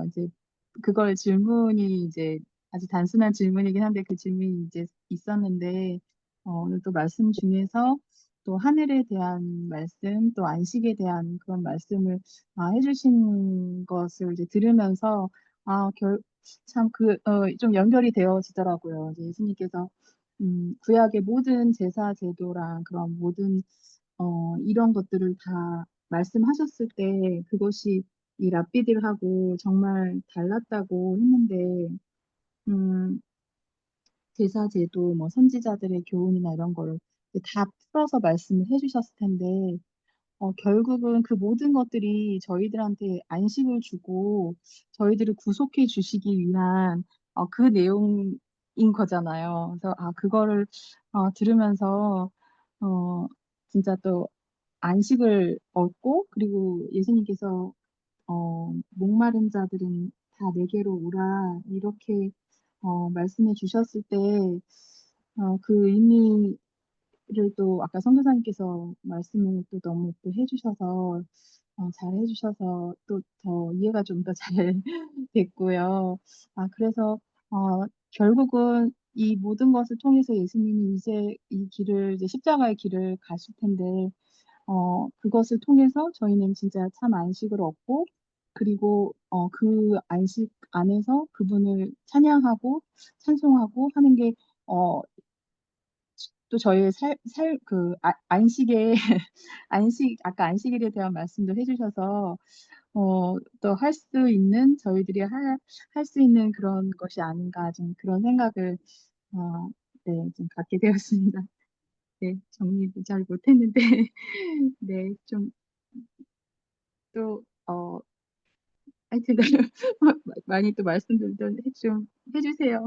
이제 그걸 질문이 이제 아주 단순한 질문이긴 한데 그 질문이 이제 있었는데 오늘 또 말씀 중에서 또 하늘에 대한 말씀, 또 안식에 대한 그런 말씀을 해주신 것을 이제 들으면서 참 좀 연결이 되어지더라고요. 이제 예수님께서 구약의 모든 제사 제도랑 그런 모든 이런 것들을 다 말씀하셨을 때 그것이 이 랍비들하고 정말 달랐다고 했는데, 음, 제사 제도, 뭐 선지자들의 교훈이나 이런 거를 이제 다 풀어서 말씀을 해주셨을 텐데, 결국은 그 모든 것들이 저희들한테 안식을 주고 저희들을 구속해 주시기 위한 그 내용인 거잖아요. 그래서 그거를 들으면서 어, 진짜 또 안식을 얻고 그리고 예수님께서 목마른 자들은 다 내게로 오라 이렇게 말씀해 주셨을 때 그 의미를 또 아까 선교사님께서 말씀을 또 너무 또 해주셔서 잘 해주셔서 또 더 이해가 좀 더 잘 됐고요. 그래서 결국은 이 모든 것을 통해서 예수님이 이제 이 길을 이제 십자가의 길을 가실 텐데 그것을 통해서 저희는 진짜 참 안식을 얻고 그리고 그 안식 안에서 그분을 찬양하고 찬송하고 하는 게 또 저희의 안식의 아까 안식일에 대한 말씀도 해주셔서 또 할 수 있는 저희들이 할 수 있는 그런 것이 아닌가 좀 그런 생각을 어, 네, 좀 갖게 되었습니다. 네, 정리도 잘 못했는데 네, 좀 또 하여튼 많이 또 말씀들 좀 해주세요.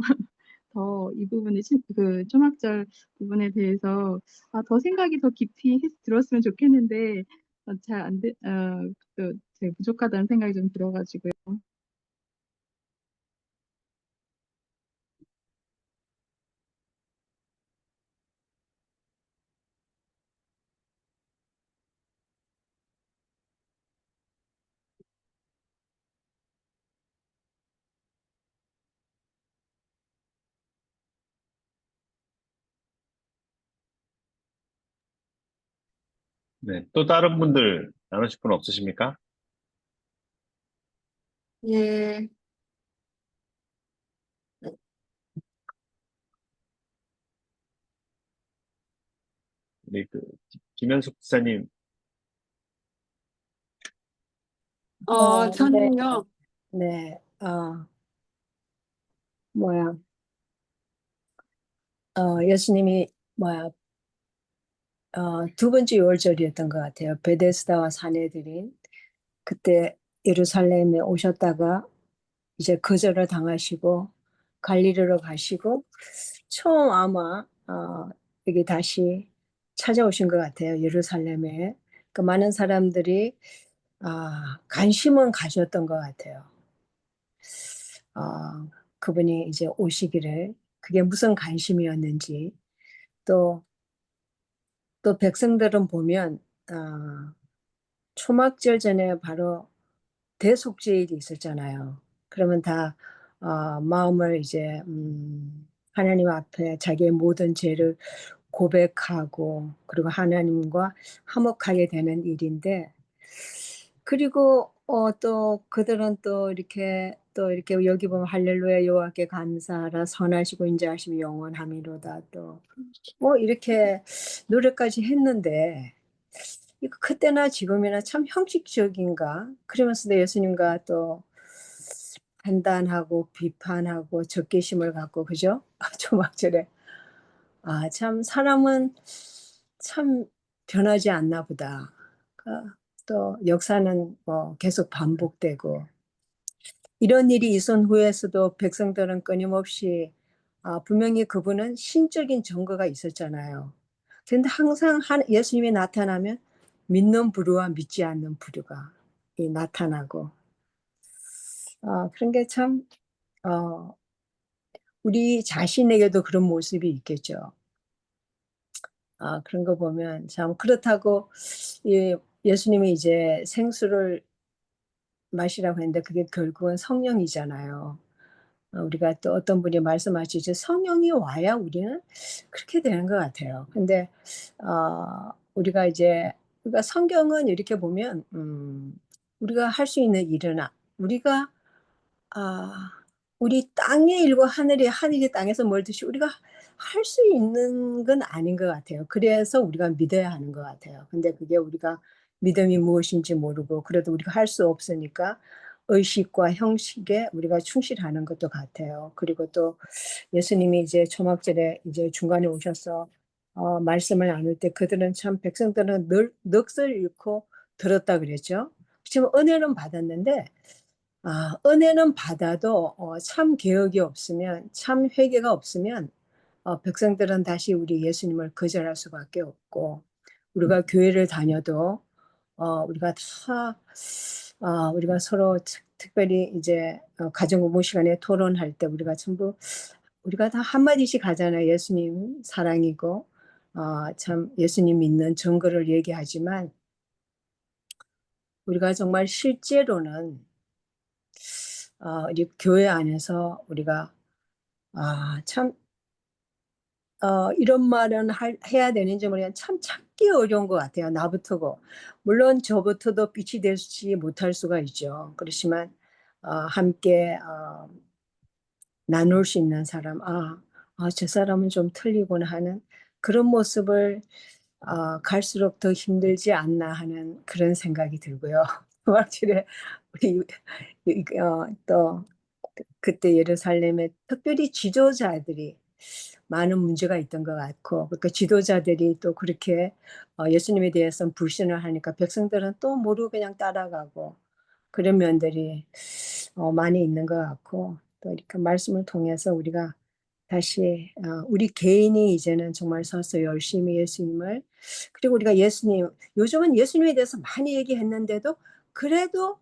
더 이 부분에 그 초막절 부분에 대해서 더 생각이 더 깊이 들었으면 좋겠는데 잘 안 돼, 또 제가 부족하다는 생각이 좀 들어가지고요. 네. 또 다른 분들 나누실 분 없으십니까? 예, 우리 김현숙 기사님, 어, 네, 저는요, 네, 뭐야, 예수님이, 뭐야, 두 번째 유월절이었던 것 같아요. 베데스다와 사내들인 그때 예루살렘에 오셨다가 이제 거절을 당하시고 갈릴리로 가시고 처음 아마, 여기 다시 찾아오신 것 같아요. 예루살렘에. 그 많은 사람들이, 관심은 가졌던 것 같아요. 그분이 이제 오시기를 그게 무슨 관심이었는지 또, 또 백성들은 보면 초막절 전에 바로 대속죄일이 있었잖아요. 그러면 다 마음을 이제 하나님 앞에 자기의 모든 죄를 고백하고 그리고 하나님과 화목하게 되는 일인데 그리고 또 그들은 또 이렇게 여기 보면 할렐루야 여호와께 감사하라 선하시고 인자하심이 영원함이로다 또 뭐 이렇게 노래까지 했는데 이거 그때나 지금이나 참 형식적인가 그러면서도 예수님과 또 판단하고 비판하고 적개심을 갖고 그죠? 조막절에 참 사람은 참 변하지 않나 보다. 또 역사는 뭐 계속 반복되고 이런 일이 있은 후에서도 백성들은 끊임없이 분명히 그분은 신적인 증거가 있었잖아요. 그런데 항상 예수님이 나타나면 믿는 부류와 믿지 않는 부류가 나타나고, 그런 게 참, 우리 자신에게도 그런 모습이 있겠죠. 그런 거 보면 참 그렇다고 예수님이 이제 생수를 마시라고 했는데 그게 결국은 성령이잖아요. 우리가 또 어떤 분이 말씀하시죠. 성령이 와야 우리는 그렇게 되는 것 같아요. 근데 우리가 이제 우리가 성경은 이렇게 보면 우리가 할 수 있는 일은 우리가 아, 우리 땅의 일과 하늘이 땅에서 멀듯이 우리가 할 수 있는 건 아닌 것 같아요. 그래서 우리가 믿어야 하는 것 같아요. 근데 그게 우리가 믿음이 무엇인지 모르고 그래도 우리가 할 수 없으니까 의식과 형식에 우리가 충실하는 것도 같아요. 그리고 또 예수님이 이제 초막절에 이제 중간에 오셔서 말씀을 나눌 때 그들은 참 백성들은 넋을 잃고 들었다 그랬죠. 지금 은혜는 받았는데 은혜는 받아도 참 개혁이 없으면, 참 회개가 없으면 백성들은 다시 우리 예수님을 거절할 수밖에 없고, 우리가 교회를 다녀도 우리가 다 우리가 서로 특별히 이제 가정 공부 시간에 토론할 때 우리가 전부 우리가 다 한마디씩 하잖아요. 예수님 사랑이고 참 예수님 믿는 증거를 얘기하지만 우리가 정말 실제로는 우리 교회 안에서 우리가 참 이런 말은 해야 되는지 모르겠는데 참 찾기 어려운 것 같아요. 나부터고. 물론 저부터도 빛이 되지 못할 수가 있죠. 그렇지만 함께 나눌 수 있는 사람, 저 사람은 좀 틀리구나 하는 그런 모습을 갈수록 더 힘들지 않나 하는 그런 생각이 들고요. 확실히 우리 또 그때 예루살렘에 특별히 지도자들이 많은 문제가 있던 것 같고, 그러니까 지도자들이 또 그렇게 예수님에 대해서 불신을 하니까 백성들은 또 모르고 그냥 따라가고 그런 면들이 많이 있는 것 같고, 또 이렇게 말씀을 통해서 우리가 다시 우리 개인이 이제는 정말 서서 열심히 예수님을, 그리고 우리가 요즘은 예수님에 대해서 많이 얘기했는데도 그래도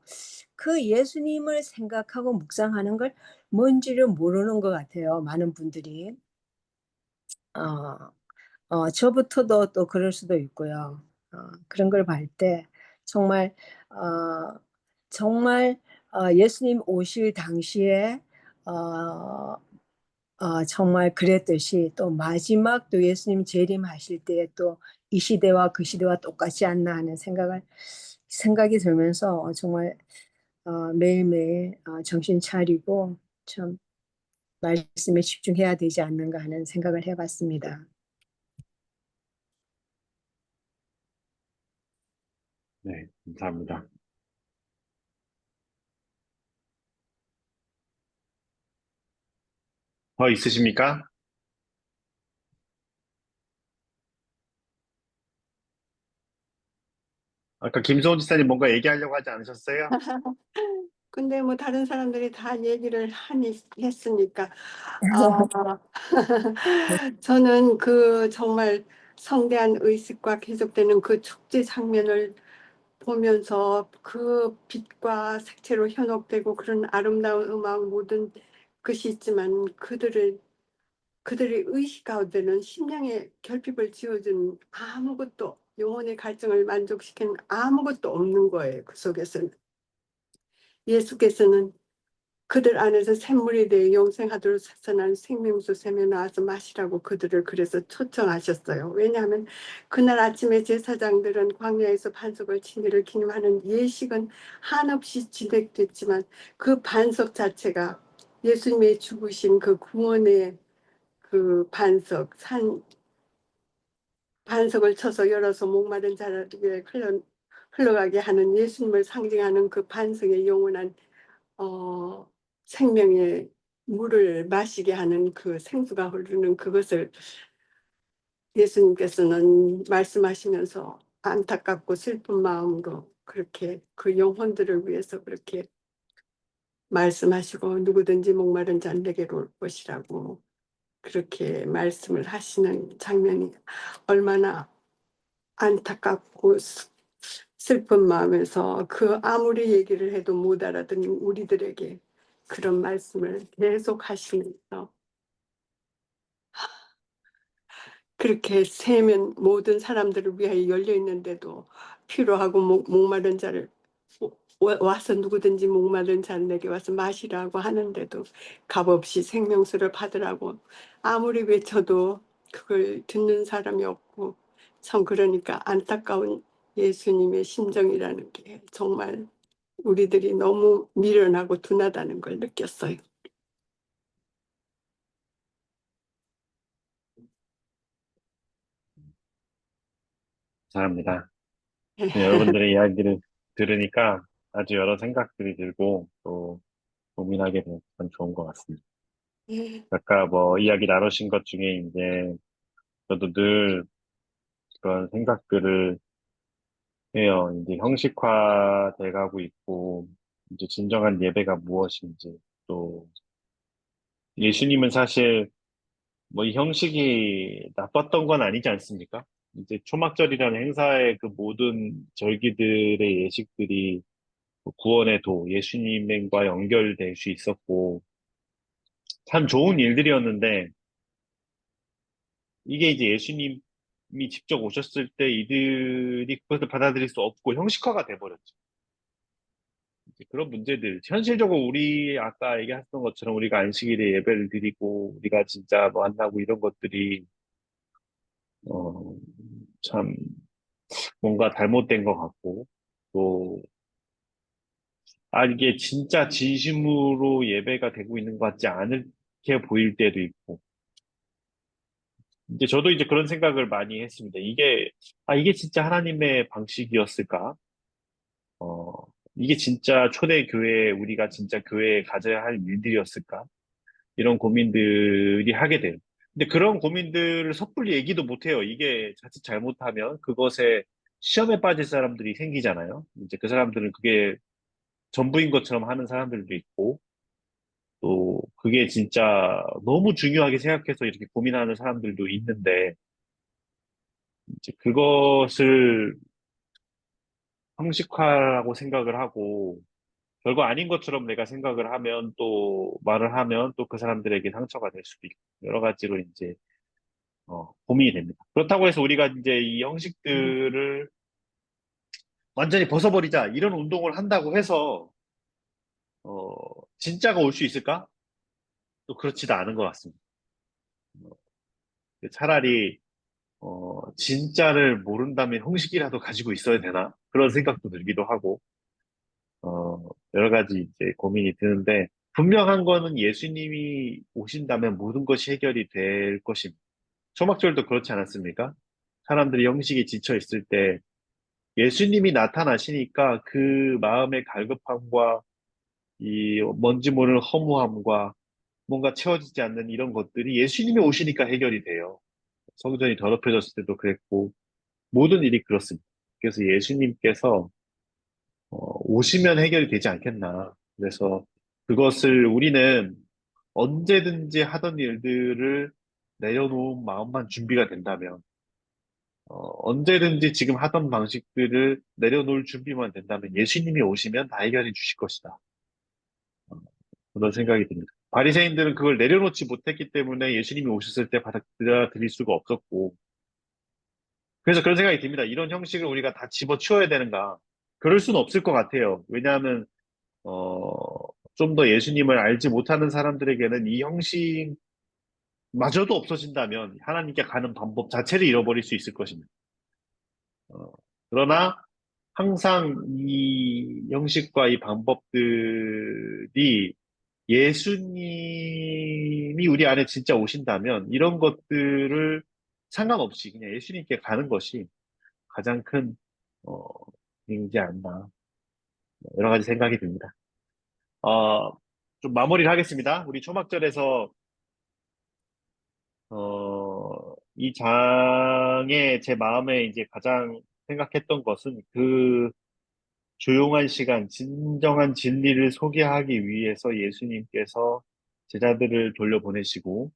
그 예수님을 생각하고 묵상하는 걸 뭔지를 모르는 것 같아요. 많은 분들이. 저부터도 또 그럴 수도 있고요. 그런 걸 볼 때 정말 정말 예수님 오실 당시에 정말 그랬듯이 또 마지막 또 예수님 재림하실 때에 또 이 시대와 그 시대와 똑같지 않나 하는 생각이 들면서 정말 매일매일 정신 차리고 참 말씀에 집중해야 되지 않는가 하는 생각을 해봤습니다. 네, 감사합니다. 더 있으십니까? 아까 김소은 지사님 뭔가 얘기하려고 하지 않으셨어요? 근데 뭐 다른 사람들이 다 얘기를 했으니까 아, 저는 그 정말 성대한 의식과 계속되는 그 축제 장면을 보면서 그 빛과 색채로 현혹되고 그런 아름다운 음악 모든 것이 있지만 그들의 의식 가운데는 심령의 결핍을 지어준 아무것도 영혼의 갈증을 만족시키는 아무것도 없는 거예요. 그 속에서는 예수께서는 그들 안에서 샘물이 되어 영생하도록 솟아난 생명수 샘에 나와서 마시라고 그들을 그래서 초청하셨어요. 왜냐하면 그날 아침에 제사장들은 광야에서 반석을 치기를 기념하는 예식은 한없이 진행됐지만 그 반석 자체가 예수님의 죽으신 그 구원의 그 반석을 쳐서 열어서 목마른 자에게 흘러가게 하는 예수님을 상징하는 그 반석의 영원한 어, 생명의 물을 마시게 하는 그 생수가 흐르는 그것을 예수님께서는 말씀하시면서 안타깝고 슬픈 마음으로 그렇게 그 영혼들을 위해서 그렇게 말씀하시고 누구든지 목마른 자는 내게로 올 것이라고 그렇게 말씀을 하시는 장면이 얼마나 안타깝고 슬픈 마음에서 그 아무리 얘기를 해도 못 알아듣는 우리들에게 그런 말씀을 계속 하시면서 그렇게 세면 모든 사람들을 위하여 열려 있는데도 피로하고 목마른 자를 와서 누구든지 목마른 자를 내게 와서 마시라고 하는데도 값없이 생명수를 받으라고 아무리 외쳐도 그걸 듣는 사람이 없고 참 그러니까 안타까운 예수님의 심정이라는 게 정말 우리들이 너무 미련하고 둔하다는 걸 느꼈어요. 감사합니다. 여러분들의 이야기를 들으니까 아주 여러 생각들이 들고 또 고민하게 돼서 참 좋은 것 같습니다. 아까 뭐 이야기 나누신 것 중에 이제 저도 늘 그런 생각들을 해요. 이제 형식화 돼가고 있고, 이제 진정한 예배가 무엇인지, 또 예수님은 사실 뭐 이 형식이 나빴던 건 아니지 않습니까? 이제 초막절이라는 행사의 그 모든 절기들의 예식들이 구원의 도, 예수님과 연결될 수 있었고, 참 좋은 일들이었는데, 이게 이제 예수님이 직접 오셨을 때 이들이 그것을 받아들일 수 없고 형식화가 돼버렸죠. 이제 그런 문제들, 현실적으로 우리 아까 얘기했던 것처럼 우리가 안식일에 예배를 드리고 우리가 진짜 뭐 한다고 이런 것들이 어, 참 뭔가 잘못된 것 같고 또 이게 진짜 진심으로 예배가 되고 있는 것 같지 않게 보일 때도 있고 이제 저도 이제 그런 생각을 많이 했습니다. 이게 진짜 하나님의 방식이었을까? 어, 이게 진짜 초대 교회, 우리가 진짜 교회에 가져야 할 일들이었을까? 이런 고민들이 하게 돼요. 근데 그런 고민들을 섣불리 얘기도 못해요. 이게 자칫 잘못하면 그것에 시험에 빠질 사람들이 생기잖아요. 이제 그 사람들은 그게 전부인 것처럼 하는 사람들도 있고, 또 그게 진짜 너무 중요하게 생각해서 이렇게 고민하는 사람들도 있는데, 이제 그것을 형식화라고 생각을 하고, 별거 아닌 것처럼 내가 생각을 하면 또 말을 하면 또 그 사람들에게 상처가 될 수도 있고, 여러 가지로 이제 고민이 됩니다. 그렇다고 해서 우리가 이제 이 형식들을 완전히 벗어버리자 이런 운동을 한다고 해서 어, 진짜가 올 수 있을까? 또 그렇지도 않은 것 같습니다. 차라리 진짜를 모른다면 형식이라도 가지고 있어야 되나? 그런 생각도 들기도 하고 여러 가지 이제 고민이 드는데 분명한 거는 예수님이 오신다면 모든 것이 해결이 될 것입니다. 초막절도 그렇지 않았습니까? 사람들이 형식에 지쳐 있을 때 예수님이 나타나시니까 그 마음의 갈급함과 이 뭔지 모르는 허무함과 뭔가 채워지지 않는 이런 것들이 예수님이 오시니까 해결이 돼요. 성전이 더럽혀졌을 때도 그랬고 모든 일이 그렇습니다. 그래서 예수님께서 오시면 해결이 되지 않겠나. 그래서 그것을 우리는 언제든지 하던 일들을 내려놓은 마음만 준비가 된다면 언제든지 지금 하던 방식들을 내려놓을 준비만 된다면 예수님이 오시면 다 해결해 주실 것이다. 그런 생각이 듭니다. 바리새인들은 그걸 내려놓지 못했기 때문에 예수님이 오셨을 때 받아들일 수가 없었고, 그래서 그런 생각이 듭니다. 이런 형식을 우리가 다 집어치워야 되는가? 그럴 수는 없을 것 같아요. 왜냐하면, 좀 더 예수님을 알지 못하는 사람들에게는 이 형식마저도 없어진다면 하나님께 가는 방법 자체를 잃어버릴 수 있을 것입니다. 그러나 항상 이 형식과 이 방법들이 예수님이 우리 안에 진짜 오신다면 이런 것들을 상관없이 그냥 예수님께 가는 것이 가장 큰, 어, 일이지 않나. 여러 가지 생각이 듭니다. 어, 좀 마무리를 하겠습니다. 우리 초막절에서, 이 장에 제 마음에 이제 가장 생각했던 것은 그 조용한 시간, 진정한 진리를 소개하기 위해서 예수님께서 제자들을 돌려보내시고,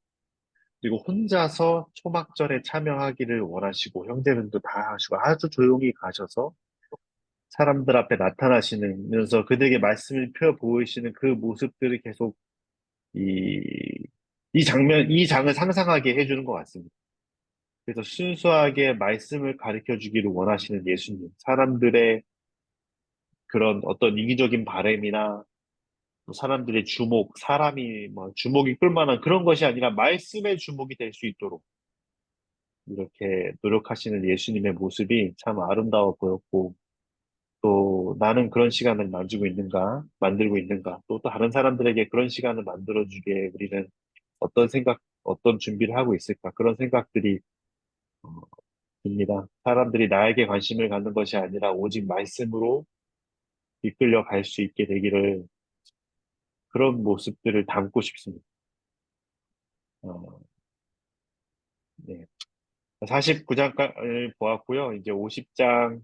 그리고 혼자서 초막절에 참여하기를 원하시고 형제분도 다 하시고 아주 조용히 가셔서 사람들 앞에 나타나시면서 그들에게 말씀을 펴 보이시는 그 모습들을 계속 이, 이 장을 상상하게 해주는 것 같습니다. 그래서 순수하게 말씀을 가르쳐 주기를 원하시는 예수님, 사람들의 그런 어떤 이기적인 바램이나 뭐 사람들의 주목, 사람이 뭐 주목이 끌만한 그런 것이 아니라 말씀의 주목이 될 수 있도록 이렇게 노력하시는 예수님의 모습이 참 아름다워 보였고, 또 나는 그런 시간을 만들고 있는가, 또 다른 사람들에게 그런 시간을 만들어주게 우리는 어떤 준비를 하고 있을까, 그런 생각들이 어, 듭니다. 사람들이 나에게 관심을 갖는 것이 아니라 오직 말씀으로 이끌려 갈 수 있게 되기를 그런 모습들을 담고 싶습니다. 어, 네. 49장을 보았고요. 이제 50장,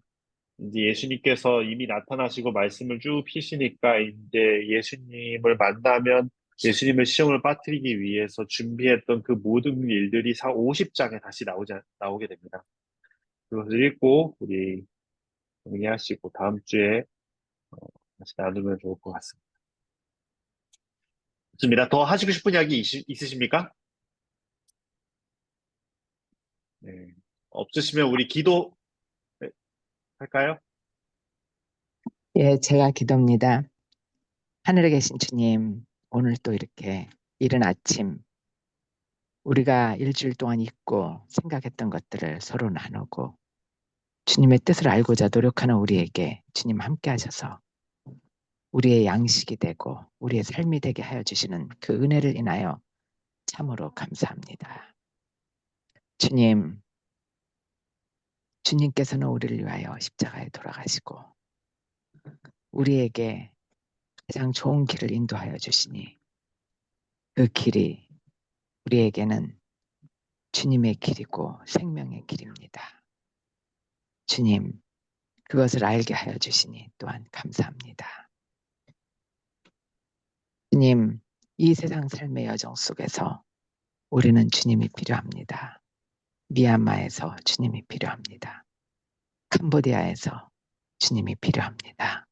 이제 예수님께서 이미 나타나시고 말씀을 쭉 피시니까 이제 예수님을 만나면 예수님을 시험을 빠뜨리기 위해서 준비했던 그 모든 일들이 50장에 다시 나오게 됩니다. 그것을 읽고 우리 정리하시고 다음 주에 다시 나누면 좋을 것 같습니다. 좋습니다. 더 하시고 싶은 이야기 있으십니까? 네. 없으시면 우리 기도 네, 할까요? 예, 제가 기도입니다. 하늘에 계신 주님, 오늘 또 이렇게 이른 아침 우리가 일주일 동안 잊고 생각했던 것들을 서로 나누고 주님의 뜻을 알고자 노력하는 우리에게 주님 함께 하셔서 우리의 양식이 되고 우리의 삶이 되게 하여 주시는 그 은혜를 인하여 참으로 감사합니다. 주님, 주님께서는 우리를 위하여 십자가에 돌아가시고 우리에게 가장 좋은 길을 인도하여 주시니 그 길이 우리에게는 주님의 길이고 생명의 길입니다. 주님, 그것을 알게 하여 주시니 또한 감사합니다. 주님, 이 세상 삶의 여정 속에서 우리는 주님이 필요합니다. 미얀마에서 주님이 필요합니다. 캄보디아에서 주님이 필요합니다.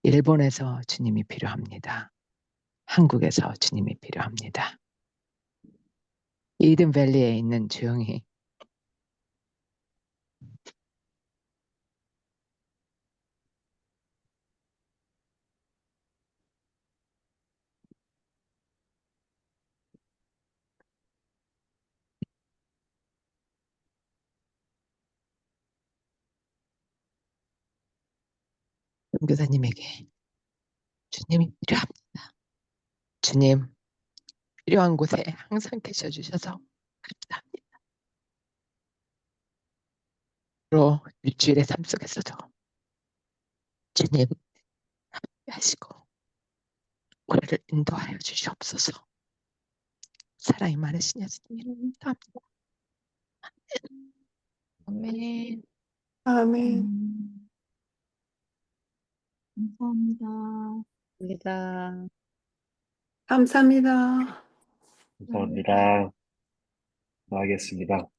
일본에서 주님이 필요합니다. 한국에서 주님이 필요합니다. 이든밸리에 있는 조용히 선교사님에게 주님이 필요합니다. 주님, 필요한 곳에 항상 계셔 주셔서 감사합니다. 로 일주일의 삶 속에서도 주님 하시고 우리를 인도하여 주시옵소서. 사랑이 많으신 예수님 감사합니다. 아멘. 아멘. 감사합니다. 감사합니다. 감사합니다. 감사합니다. 나가겠습니다.